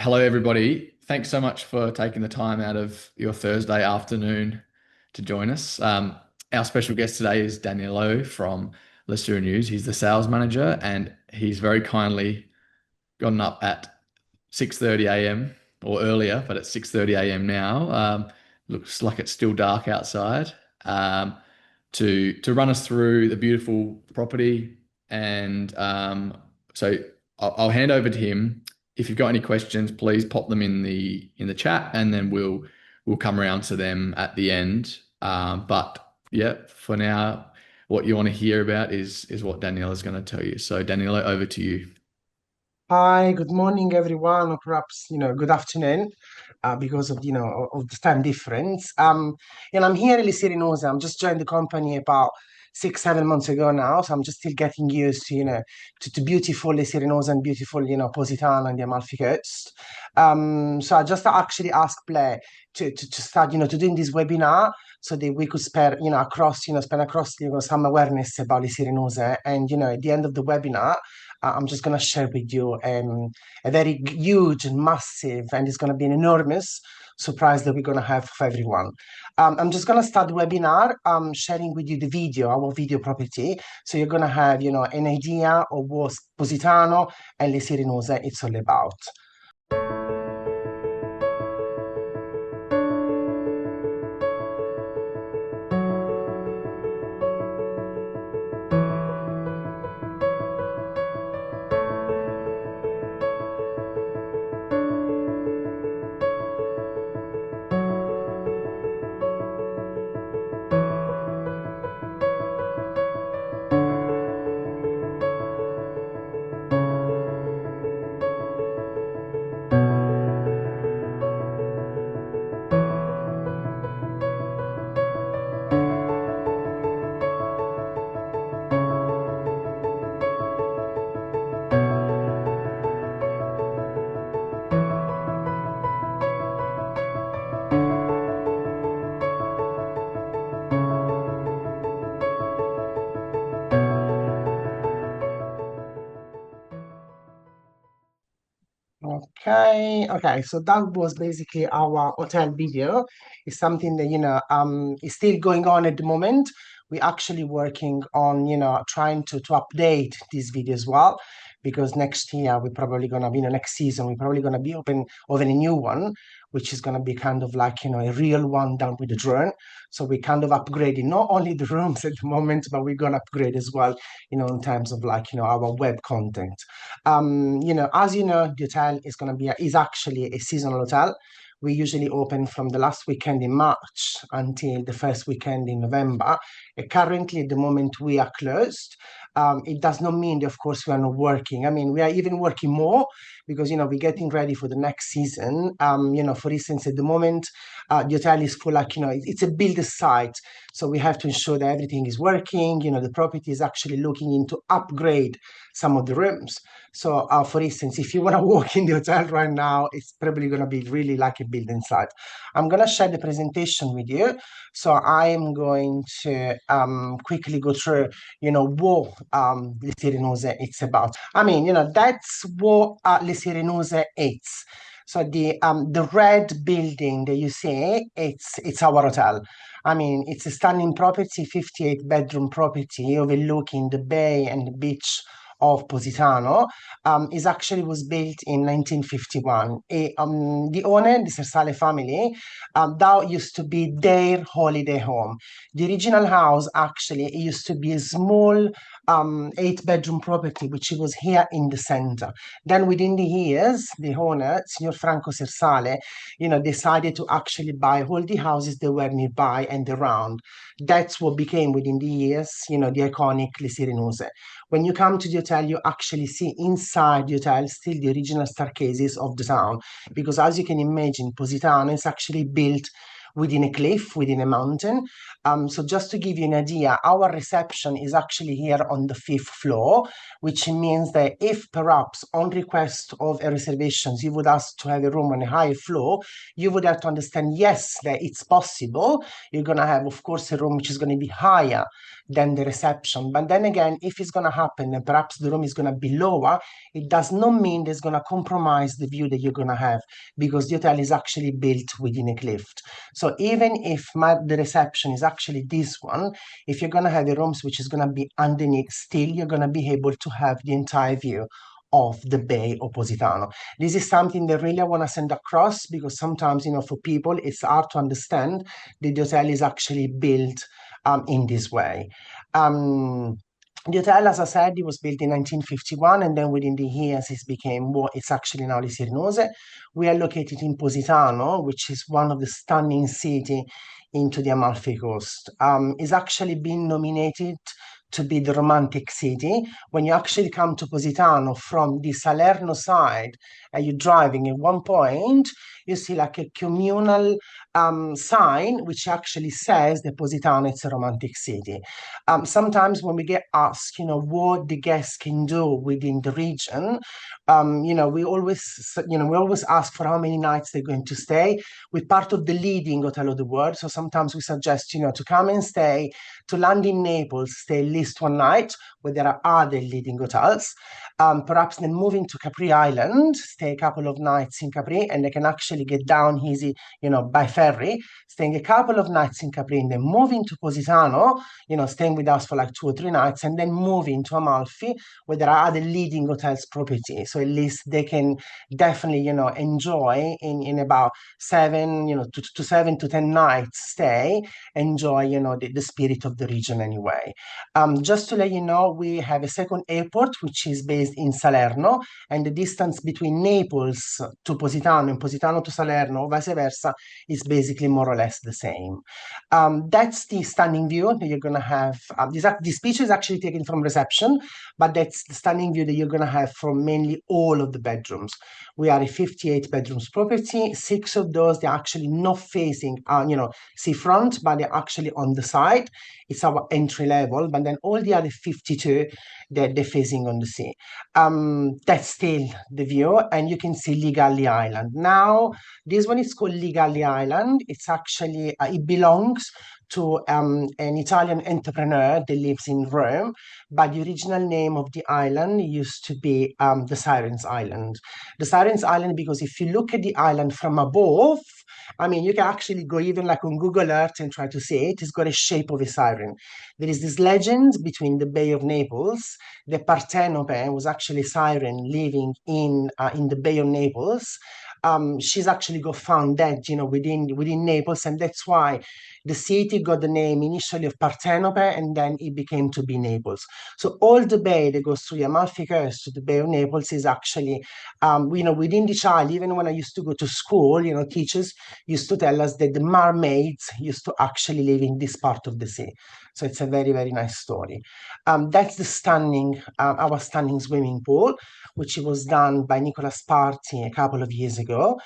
Hello, everybody. Thanks so much for taking the time out of your Thursday afternoon to join us. Our special guest today is Danilo from Sirenuse. He's the sales manager, and he's very kindly gotten up at 6:30 a.m. or earlier, but it's 6:30 a.m. now. Looks like it's still dark outside. To run us through the beautiful property, and so I'll hand over to him. If you've got any questions, please pop them in the chat, and then we'll come around to them at the end. But yeah, for now, what you want to hear about is what Daniela is going to tell you. So Daniela, over to you. Hi, good morning, everyone, or perhaps, good afternoon, because of, of the time difference. I'm here in Sirenuse. I'm just joined the company about 6, 7 months ago now, so I'm just still getting used to, to beautiful Sirenuse and beautiful, Positano and the Amalfi Coast. So I just actually asked Blair to start, to doing this webinar so that we could spare, spend across, some awareness about the Sirenuse. And, at the end of the webinar, I'm just going to share with you a very huge and massive, and it's going to be an enormous surprise that we're going to have for everyone. I'm just going to start the webinar sharing with you the video, our video property. So you're going to have, an idea of what Positano and Le Sirenuse it's all about. Okay, so that was basically our hotel video. It's something that, is still going on at the moment. We're actually working on, trying to update this video as well, because next year we're probably gonna be, next season, we're probably gonna be open a new one, which is gonna be kind of like, a real one done with the drone. So we're kind of upgrading not only the rooms at the moment, but we're gonna upgrade as well, in terms of like, our web content. As you know, the hotel is actually a seasonal hotel. We usually open from the last weekend in March until the first weekend in November. Currently, at the moment, we are closed. It does not mean that, of course, we are not working. I mean, we are even working more because, we're getting ready for the next season. For instance, at the moment, the hotel is full, like, it's a builder site. So we have to ensure that everything is working. The property is actually looking into upgrade some of the rooms. So, for instance, if you want to walk in the hotel right now, it's probably going to be really like a building site. I'm going to share the presentation with you. So I am going to quickly go through, what Le Sirenuse it's about. I mean, that's what Le Sirenuse is. So the red building that you see, it's our hotel. I mean, it's a stunning property, 58-bedroom property overlooking the bay and the beach of Positano. Is actually was built in 1951. The owner, the Sersale family, that used to be their holiday home. The original house actually used to be a small 8-bedroom property, which was here in the center. Then within the years, the owner, Signor Franco Sersale, decided to actually buy all the houses that were nearby and around. That's what became within the years, the iconic Le Sirenuse. When you come to the hotel, you actually see inside the hotel still the original staircases of the town. Because as you can imagine, Positano is actually built within a cliff, within a mountain. So just to give you an idea, our reception is actually here on the fifth floor, which means that if perhaps on request of a reservations, you would ask to have a room on a higher floor, you would have to understand, yes, that it's possible. You're going to have, of course, a room which is going to be higher than the reception. But then again, if it's going to happen and perhaps the room is going to be lower, it does not mean there's going to compromise the view that you're going to have because the hotel is actually built within a cliff. So even if the reception is actually this one, if you're going to have the rooms which is going to be underneath, still you're going to be able to have the entire view of the Bay of Positano. This is something that really I want to send across because sometimes, for people, it's hard to understand that the hotel is actually built in this way. The hotel, as I said, it was built in 1951, and then within the years, it became what it's actually now the Sirenuse. We are located in Positano, which is one of the stunning city into the Amalfi Coast. It's actually been nominated to be the romantic city. When you actually come to Positano from the Salerno side and you're driving, at one point, you see like a communal sign which actually says that Positano is a romantic city. Sometimes when we get asked, what the guests can do within the region, we always ask for how many nights they're going to stay. We're part of the leading hotel of the world, so sometimes we suggest, to come and stay, to land in Naples, stay at least one night, where there are other leading hotels. Perhaps then moving to Capri Island, stay a couple of nights in Capri, and they can actually get down easy, by ferry, staying a couple of nights in Capri, and then moving to Positano, staying with us for like 2 or 3 nights, and then moving to Amalfi, where there are other leading hotels property. So at least they can definitely, enjoy in about 7 to 10 nights stay, enjoy, the spirit of the region anyway. Just to let you know, we have a second airport, which is based in Salerno, and the distance between Naples to Positano and Positano to Salerno, or vice versa, is basically more or less the same. That's the stunning view that you're going to have. This picture is actually taken from reception, but that's the stunning view that you're going to have from mainly all of the bedrooms. We are a 58 bedrooms property. 6 of those, they're actually not facing, seafront, but they're actually on the side. It's our entry level, but then all the other 52, they're facing on the sea. That's still the view, and you can see Ligalli Island. Now, this one is called Ligalli Island. It's actually, it belongs to an Italian entrepreneur that lives in Rome, but the original name of the island used to be the Sirens Island. The Sirens Island, because if you look at the island from above, I mean, you can actually go even like on Google Earth and try to see it. It's got a shape of a siren. There is this legend between the Bay of Naples. The Partenope was actually a siren living in the Bay of Naples. She's actually got found dead, within Naples, and that's why the city got the name initially of Partenope, and then it became to be Naples. So all the bay that goes through the Amalfi Coast to the Bay of Naples is actually, within the child. Even when I used to go to school, teachers used to tell us that the mermaids used to actually live in this part of the sea. So it's a very, very nice story. That's our stunning swimming pool, which was done by Nicolas Parti a couple of years ago.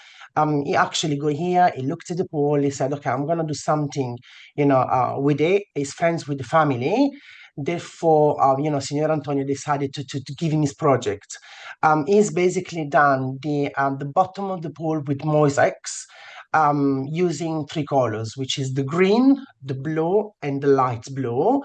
He actually go here, he looked at the pool, he said, okay, I'm gonna do something, with it. He's friends with the family. Therefore, Signor Antonio decided to give him his project. He's basically done the bottom of the pool with mosaics, using 3 colors, which is the green, the blue, and the light blue.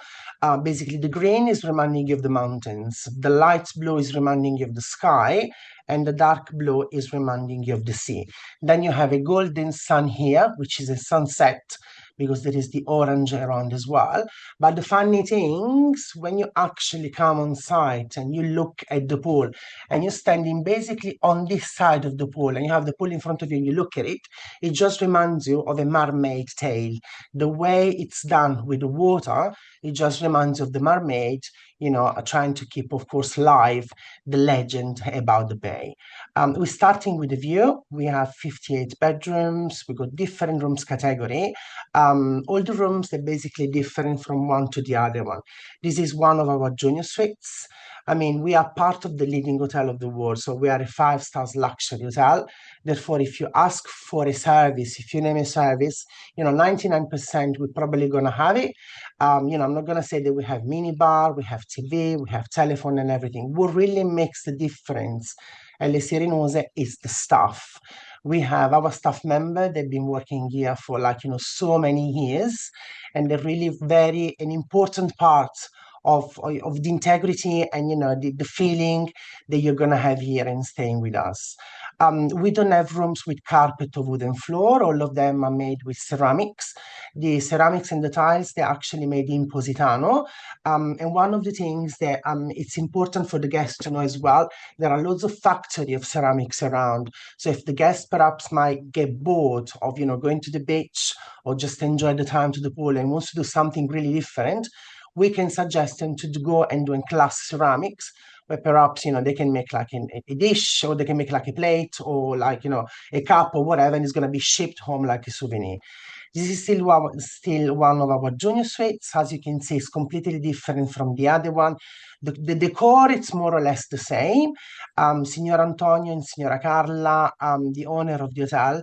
Basically, the green is reminding you of the mountains, the light blue is reminding you of the sky, and the dark blue is reminding you of the sea. Then you have a golden sun here, which is a sunset, because there is the orange around as well. But the funny things, when you actually come on site and you look at the pool and you're standing basically on this side of the pool and you have the pool in front of you and you look at it, it just reminds you of a mermaid tale. The way it's done with the water, it just reminds you of the mermaid, trying to keep, of course, live the legend about the bay. stay. We're starting with the view. We have 58 bedrooms. We got different rooms category. All the rooms, they're basically different from one to the other one. This is one of our junior suites. I mean, we are part of the leading hotel of the world, so we are a 5 stars luxury hotel. Therefore, if you ask for a service, if you name a service, 99% we're probably gonna have it. I'm not gonna say that we have mini bar, we have TV, we have telephone and everything. What really makes the difference at Le Sirenuse is the staff. We have our staff member, they've been working here for so many years, and they're really very an important part of the integrity and the feeling that you're gonna have here and staying with us. We don't have rooms with carpet or wooden floor. All of them are made with ceramics. The ceramics and the tiles, they're actually made in Positano. And one of the things that it's important for the guests to know as well, there are loads of factory of ceramics around. So if the guest perhaps might get bored of, going to the beach or just enjoy the time to the pool and wants to do something really different, we can suggest them to go and do in class ceramics where perhaps they can make like a dish, or they can make like a plate, or like a cup or whatever, and it's going to be shipped home like a souvenir. This is still one of our junior suites. As you can see, it's completely different from the other one. The decor, it's more or less the same. Signor Antonio and Signora Carla, the owner of the hotel,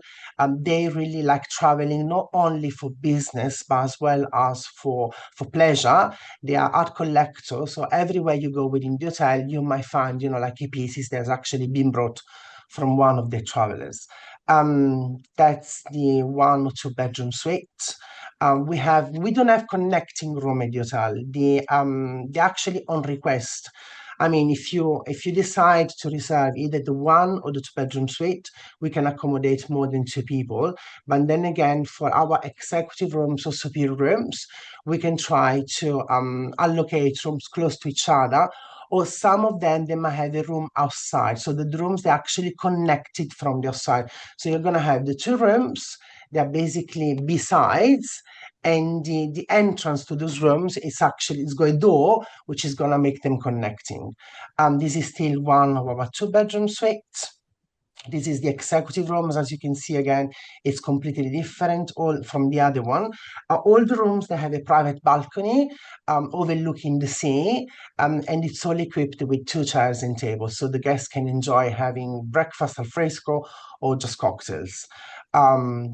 they really like traveling not only for business but as well as for pleasure. They are art collectors, so everywhere you go within the hotel, you might find like a pieces that's actually been brought from one of the travelers. That's the 1 or 2 bedroom suite. We don't have connecting room at the hotel. They actually on request. I mean, if you decide to reserve either the 1 or the 2 bedroom suite, we can accommodate more than 2 people. But then again, for our executive rooms or superior rooms, we can try to allocate rooms close to each other, or some of them they might have a room outside. So the rooms they're actually connected from the outside. So you're gonna have the 2 rooms, they're basically besides, and the entrance to those rooms is actually it's got a door which is gonna make them connecting. This is still one of our 2 bedroom suites. This is the executive rooms. As you can see again, it's completely different all from the other one. All the rooms, they have a private balcony overlooking the sea, and it's all equipped with 2 chairs and tables, so the guests can enjoy having breakfast al fresco or just cocktails.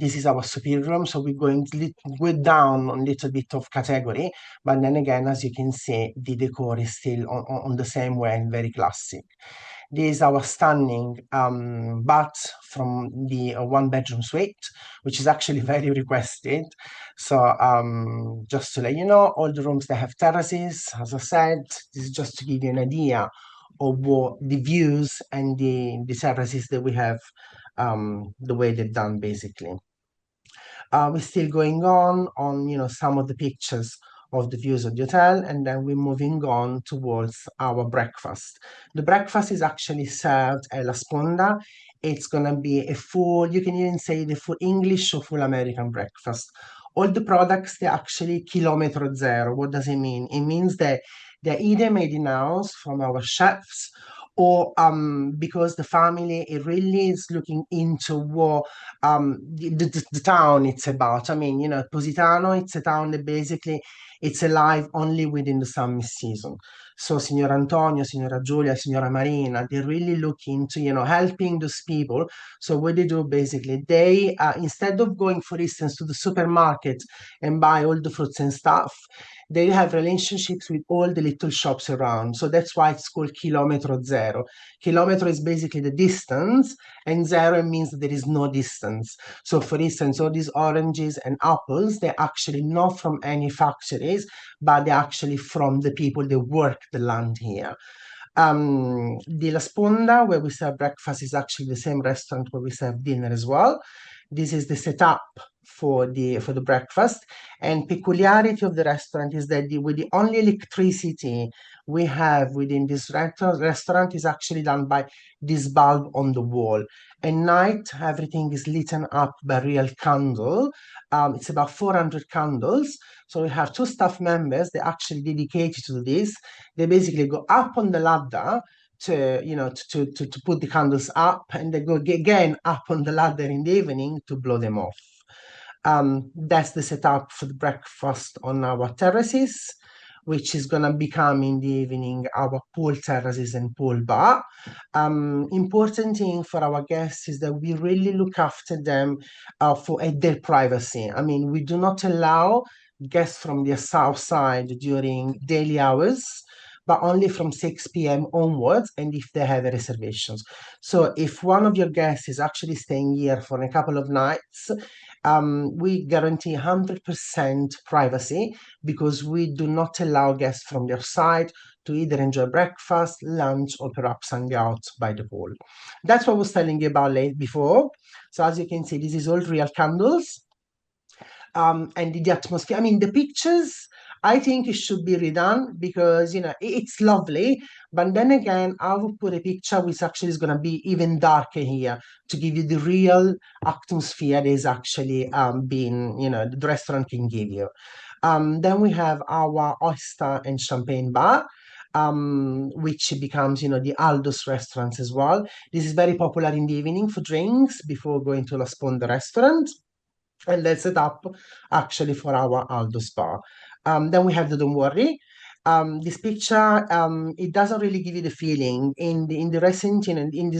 This is our superior room, so we're going to go down a little bit of category, but then again, as you can see, the decor is still on the same way and very classic. This is our stunning bath from the 1 bedroom suite, which is actually very requested. So just to let you know, all the rooms they have terraces. As I said, this is just to give you an idea of what the views and the terraces that we have, the way they're done basically. We're still going on some of the pictures of the views of the hotel, and then we're moving on towards our breakfast. The breakfast is actually served at La Sponda. It's gonna be a full, you can even say the full English or full American breakfast. All the products, they're actually kilometro zero. What does it mean? It means that they're either made in-house from our chefs, or because the family it really is looking into what the town it's about. I mean, Positano, it's a town that basically it's alive only within the summer season. So Signor Antonio, Signora Giulia, Signora Marina, they really look into, helping those people. So what they do basically, they instead of going, for instance, to the supermarket and buy all the fruits and stuff, they have relationships with all the little shops around. So that's why it's called kilometro zero. Kilometro is basically the distance, and zero means that there is no distance. So for instance, all these oranges and apples, they're actually not from any factories, but they're actually from the people that work the land here. The La Sponda, where we serve breakfast, is actually the same restaurant where we serve dinner as well. This is the setup for the breakfast. And peculiarity of the restaurant is that with the only electricity we have within this restaurant is actually done by this bulb on the wall. At night, everything is lit up by real candle. It's about 400 candles. So we have 2 staff members that actually dedicated to this. They basically go up on the ladder to put the candles up, and they go again up on the ladder in the evening to blow them off. That's the setup for the breakfast on our terraces, which is going to become in the evening our pool terraces and pool bar. Important thing for our guests is that we really look after them for their privacy. I mean, we do not allow guests from the south side during daily hours, but only from 6 p.m. onwards, and if they have reservations. So if one of your guests is actually staying here for a couple of nights, we guarantee 100% privacy because we do not allow guests from their side to either enjoy breakfast, lunch, or perhaps hang out by the pool. That's what I was telling you about late before. So as you can see, this is all real candles, and the atmosphere. I mean, the pictures, I think it should be redone because, it's lovely. But then again, I would put a picture which actually is going to be even darker here to give you the real atmosphere that is actually being, the restaurant can give you. Then we have our oyster and champagne bar. Which becomes, the Aldo's restaurants as well. This is very popular in the evening for drinks before going to La Sponda restaurant, and that's set up actually for our Aldo Spa. Then we have the Don't Worry. This picture, it doesn't really give you the feeling in the recent, in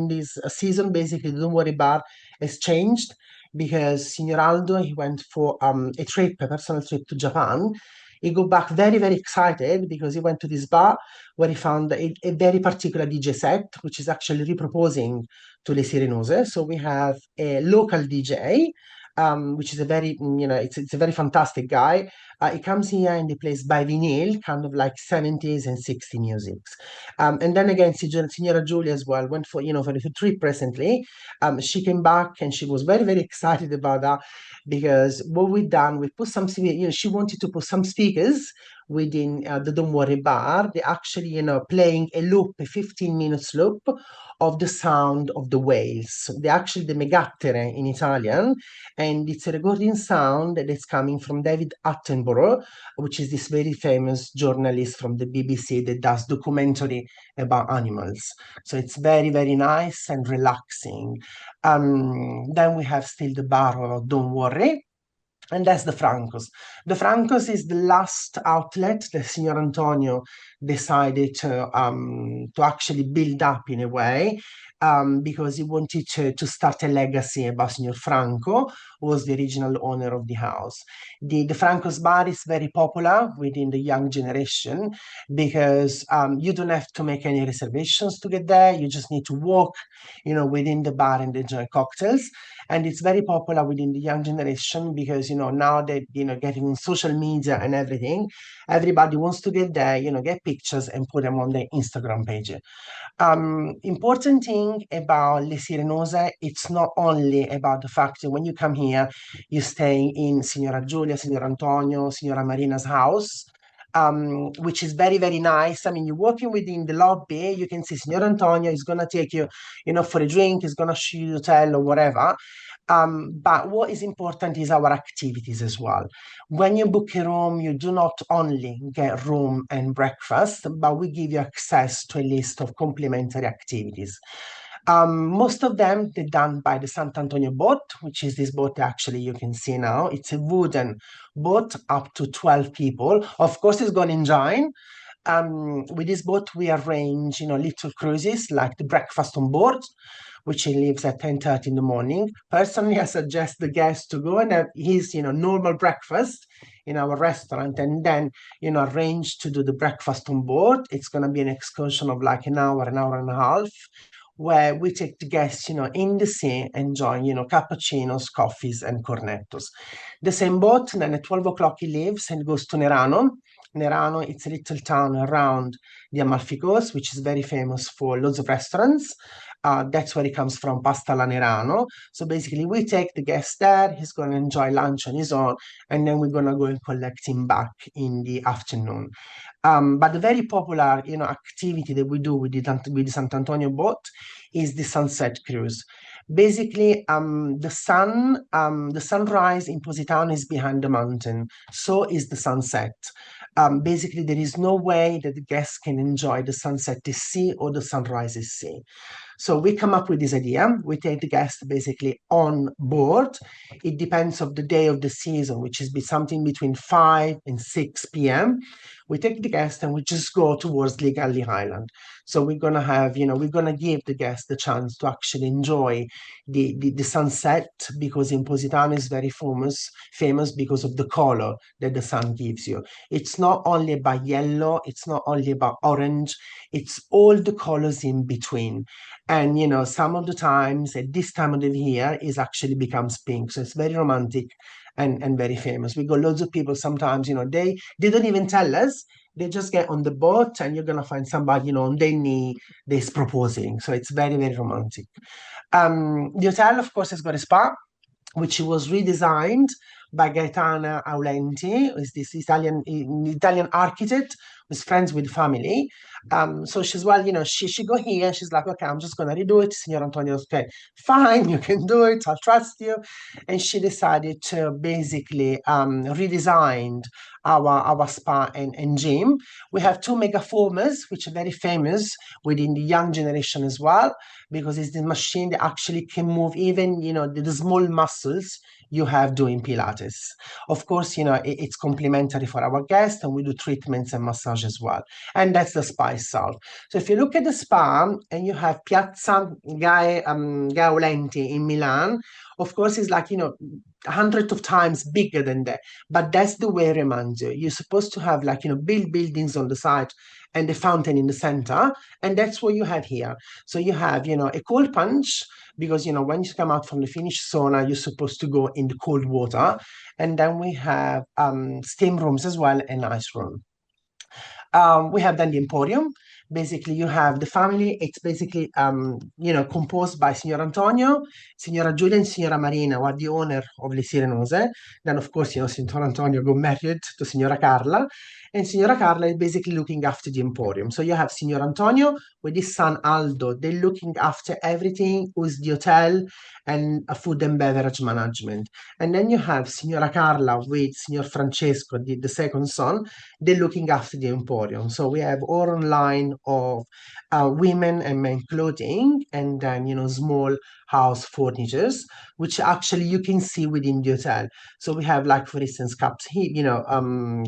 this season. Basically, the Don't Worry bar has changed because Signor Aldo, he went for a personal trip to Japan. He got back very, very excited because he went to this bar where he found a very particular DJ set, which is actually reproposing to the Sirenuse. So we have a local DJ, which is a very, it's a very fantastic guy. He comes here and he plays by vinyl, kind of like 70s and 60s musics. And then again, Signora Julia as well went for a trip recently. She came back and she was very, very excited about that because what we've done, we put some, she wanted to put some speakers within the Don't Worry bar. They actually, playing a loop, a 15 minutes loop of the sound of the whales. They actually the megattere in Italian, and it's a recording sound that's coming from David Attenborough, which is this very famous journalist from the BBC that does documentary about animals. So it's very, very nice and relaxing. Then we have still the bar of Don't Worry, and that's the Francos. The Francos is the last outlet that Signor Antonio decided to actually build up in a way, because he wanted to start a legacy about Signor Franco, who was the original owner of the house. The Franco's bar is very popular within the young generation because you don't have to make any reservations to get there. You just need to walk, within the bar and enjoy cocktails. And it's very popular within the young generation because now that getting on social media and everything, everybody wants to get there, get pictures and put them on their Instagram page. Important thing about Le Sirenose, it's not only about the fact that when you come here, you stay in Signora Giulia, Signor Antonio, Signora Marina's house, which is very, very nice. I mean, you're walking within the lobby, you can see Signor Antonio is going to take you, for a drink, he's going to show you the hotel or whatever. But what is important is our activities as well. When you book a room, you do not only get room and breakfast, but we give you access to a list of complimentary activities. Most of them, they're done by the Sant'Antonio boat, which is this boat actually you can see now. It's a wooden boat up to 12 people. Of course, it's going in giant. With this boat, we arrange, little cruises like the breakfast on board, which he leaves at 10:30 in the morning. Personally, I suggest the guest to go and have his, normal breakfast in our restaurant and then, arrange to do the breakfast on board. It's going to be an excursion of like an hour and a half, where we take the guests, in the sea, enjoying, cappuccinos, coffees, and cornettos. The same boat, then at 12 o'clock he leaves and goes to Nerano. Nerano, it's a little town around the Amalfi Coast, which is very famous for loads of restaurants. That's where he comes from, Pasta alla Nerano. So basically, we take the guest there. He's going to enjoy lunch on his own, and then we're going to go and collect him back in the afternoon. But the very popular, activity that we do with the Sant'Antonio boat is the sunset cruise. Basically, the sunrise in Positano is behind the mountain. So is the sunset. Basically, there is no way that the guests can enjoy the sunset at sea or the sunrise at sea. So we come up with this idea. We take the guest basically on board. It depends of the day of the season, which is something between 5 and 6 p.m. We take the guest and we just go towards Ligali Island. So we're gonna have, we're gonna give the guest the chance to actually enjoy the sunset, because in Positano is very famous because of the color that the sun gives you. It's not only about yellow, it's not only about orange, it's all the colors in between. And some of the times at this time of the year is actually becomes pink. So it's very romantic and very famous. We got loads of people sometimes, they don't even tell us. They just get on the boat and you're gonna find somebody, on their knee, they're proposing. So it's very, very romantic. The hotel, of course, has got a spa, which was redesigned by Gaetana Aulenti, who is this Italian architect who's friends with family. So she's, well, she go here and she's like, okay, I'm just gonna redo it. Signor Antonio, okay, fine, you can do it, I'll trust you. And she decided to basically redesign our spa and gym. We have two megaformers, which are very famous within the young generation as well, because it's the machine that actually can move even, the small muscles you have doing Pilates. Of course, it's complimentary for our guests, and we do treatments and massage as well. And that's the spa itself. So if you look at the spa and you have Piazza Gaolenti in Milan, of course, it's like, hundreds of times bigger than that. But that's the way it reminds you. You're supposed to have like, big buildings on the side and the fountain in the center. And that's what you have here. So you have, a cold punch, because, when you come out from the Finnish sauna, you're supposed to go in the cold water. And then we have steam rooms as well and ice room. We have then the Emporium. Basically, you have the family. It's basically, composed by Signor Antonio, Signora Giulia, and Signora Marina, who are the owner of Le Sirenuse. Then, of course, Signor Antonio got married to Signora Carla, and Signora Carla is basically looking after the Emporium. So you have Signor Antonio with his son Aldo. They're looking after everything with the hotel and food and beverage management. And then you have Signora Carla with Signor Francesco, the second son. They're looking after the Emporium. So we have all line of women and men clothing, and then, small house furnitures, which actually you can see within the hotel. So we have, like, for instance, cups,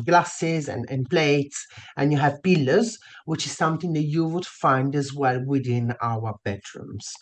glasses and plates, and you have pillows, which is something that you would find as well within our bedrooms.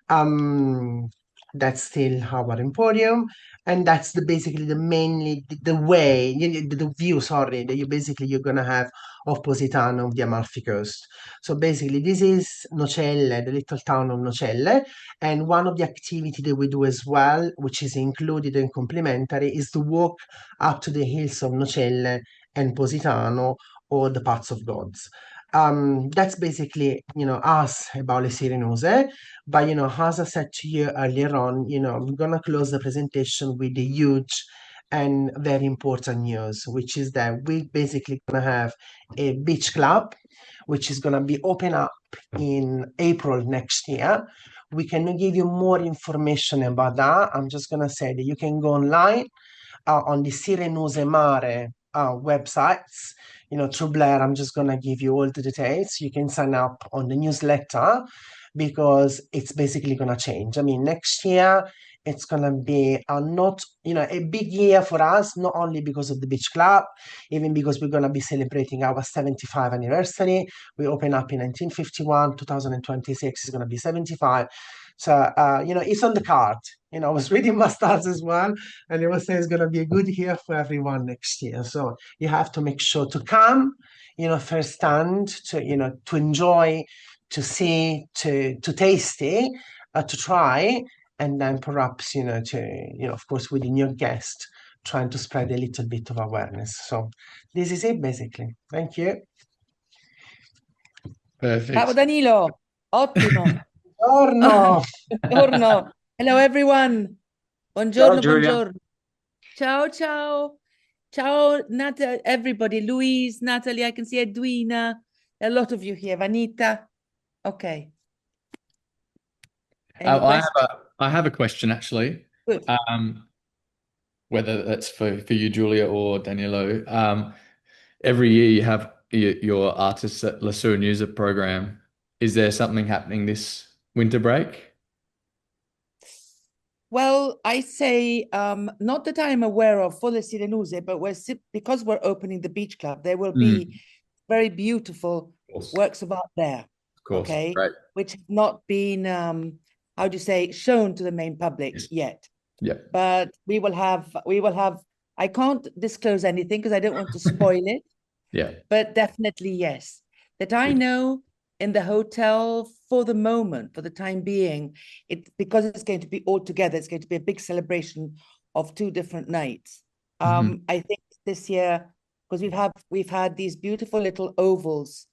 Um, that's still our Emporium, and that's basically the mainly the way, the view, sorry, that you're gonna have of Positano, of the Amalfi Coast. So basically, this is Nocelle, the little town of Nocelle, and one of the activity that we do as well, which is included and complimentary, is to walk up to the hills of Nocelle and Positano, or the Paths of Gods. That's basically, us about Le Sirenuse. But, as I said to you earlier on, we're gonna close the presentation with the huge and very important news, which is that we basically gonna have a beach club, which is gonna be open up in April next year. We cannot give you more information about that. I'm just gonna say that you can go online on the Sirenuse Mare websites. Through Blair, I'm just gonna give you all the details. You can sign up on the newsletter, because it's basically gonna change. I mean, next year it's gonna be not, a big year for us, not only because of the beach club, even because we're gonna be celebrating our 75th anniversary. We opened up in 1951, 2026 is gonna be 75. So, it's on the card. I was reading my stars as well, and it was saying it's going to be a good year for everyone next year. So you have to make sure to come, firsthand, to enjoy, to see, to taste it, to try, and then perhaps, of course, within your guest, trying to spread a little bit of awareness. So this is it, basically. Thank you. Ciao Perfect. Danilo, ottimo. Buongiorno. Buongiorno. Hello everyone. Ciao Buongiorno, Giulia. buongiorno. Ciao, ciao. Ciao, everybody. Louise, Natalie, I can see Edwina. A lot of you here. Vanita. Okay. Any questions? I have a question actually. Good. Whether that's for you, Julia, or Danilo. every year you have your artists at La Sirenuse program. Is there something happening this winter break? Well, I say not that I'm aware of for the Sirenuse, but because we're opening the beach club, there will Mm, be very beautiful of course, works of art there, of course. okay, Great. which have not been how do you say, shown to the main public Yes. yet. Yep. But we will have. I can't disclose anything because I don't want to spoil it, Yeah. but definitely yes. That I Good. know in the hotel for the moment, for the time being, because it's going to be all together, it's going to be a big celebration of two different nights. Mhm. I think this year, because we've had these beautiful little ovals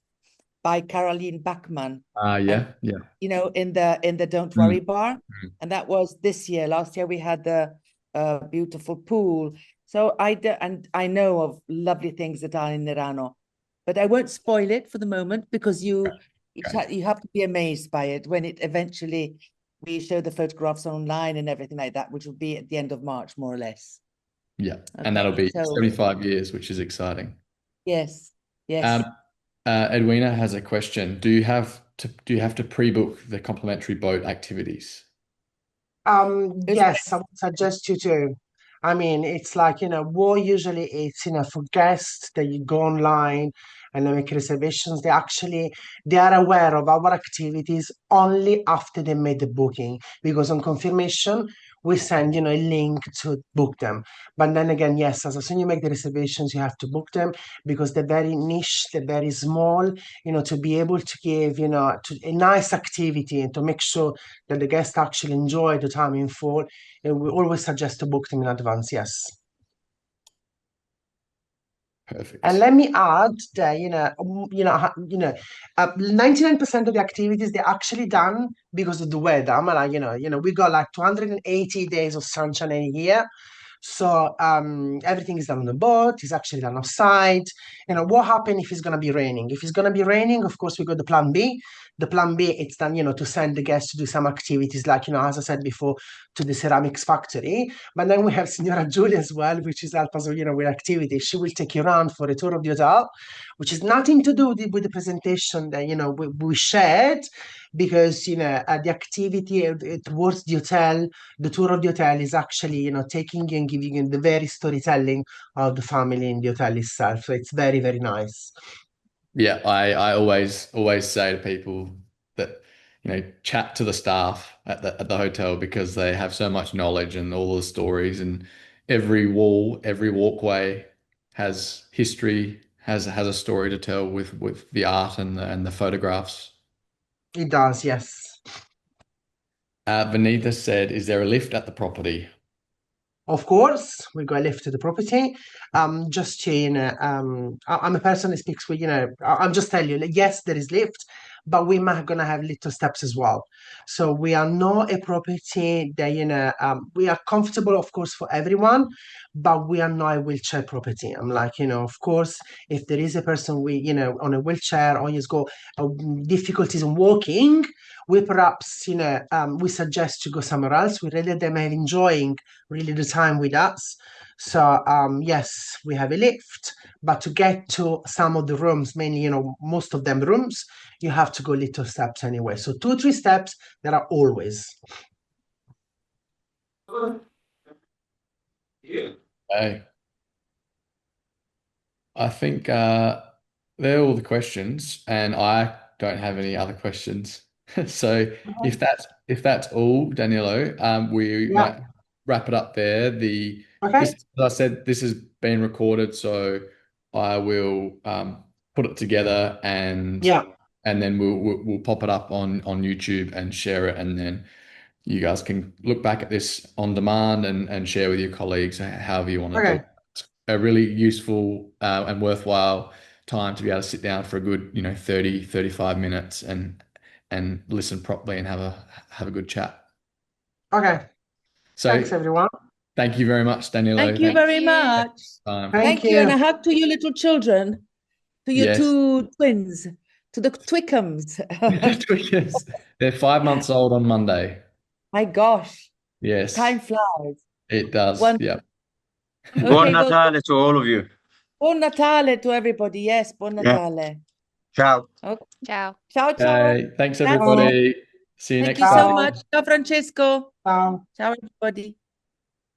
by Caroline Bachmann, and Yeah. Yeah. in the Don't Mm, Worry bar, mm. and that was this year. Last year we had the beautiful pool. So and I know of lovely things that are in Nerano, but I won't spoil it for the moment because Okay. you have to be amazed by it when it eventually we show the photographs online and everything like that, which will be at the end of March, more or less. Yeah. And that'll Okay, be so 75 years, which is exciting. yes, Um, yes. Edwina has a question. Do you have to pre-book the complimentary boat activities? It's Yes, I would suggest you to. I mean, it's like, what usually it's, for guests that you go online and they make reservations, they are aware of our activities only after they made the booking. Because on confirmation, we send, a link to book them. But then again, yes, as soon as you make the reservations, you have to book them because they're very niche, they're very small, to be able to give, a nice activity and to make sure that the guests actually enjoy the time in full. And we always suggest to book them in advance, yes. And Perfect. let me add that 99% of the activities they're actually done because of the weather. I'm like, we got like 280 days of sunshine a year. So everything is done on the boat. It's actually done outside. What happens if it's gonna be raining? If it's gonna be raining, of course we got the plan B. The plan B it's done, to send the guests to do some activities like, as I said before, to the ceramics factory. But then we have Signora Julia as well, which is help us, with activities. She will take you around for a tour of the hotel, which is nothing to do with the presentation that we shared, because the activity towards the hotel, the tour of the hotel is actually taking you and giving you the very storytelling of the family in the hotel itself. So it's very, very nice. Yeah, I always say to people that, chat to the staff at the hotel because they have so much knowledge and all the stories, and every wall, every walkway has history, has a story to tell with the art and the photographs. It does, yes. Vanita said, "Is there a lift at the property?" Of course, we got a lift to the property. Just to, I'm a person who speaks with, I'm just telling you, like, yes, there is lift, but we might gonna have little steps as well. So we are not a property that, we are comfortable, of course, for everyone, but we are not a wheelchair property. I'm like, of course, if there is a person on a wheelchair or he's got difficulties in walking, we perhaps, we suggest to go somewhere else. We really them are enjoying really the time with us. So yes, we have a lift, but to get to some of the rooms, mainly, most of them rooms, you have to go little steps anyway. So 2 or 3 steps there are always. Hey, I think they're all the questions, and I don't have any other questions. So if that's all, Danilo, we Yeah. might wrap it up there. This, Okay. as I said, this has been recorded, so I will put it together Yeah. and then we'll pop it up on YouTube and share it, and then you guys can look back at this on demand and share with your colleagues however you want to do it. Okay. It's a really useful and worthwhile time to be able to sit down for a good, 30, 35 minutes and listen properly and have a good chat. Okay. So Thanks, everyone. thank you very much, Danilo. Thank you Thank very you for much. your time. Thank Thank you, and you. a hug to your little children, to your Yes. two twins, to the Twickums. Yes. They're 5 months old on Monday. My gosh, Yes, time flies. it does. One, Yeah. Buon okay, well, Natale to all of you. Buon Natale to everybody. Yes, buon Yeah. Natale. Ciao. Okay. Ciao. Ciao, ciao. Okay, thanks Grazie. everybody. See you Thank next you time. so much. Ciao, Francesco. Ciao. Ciao, everybody.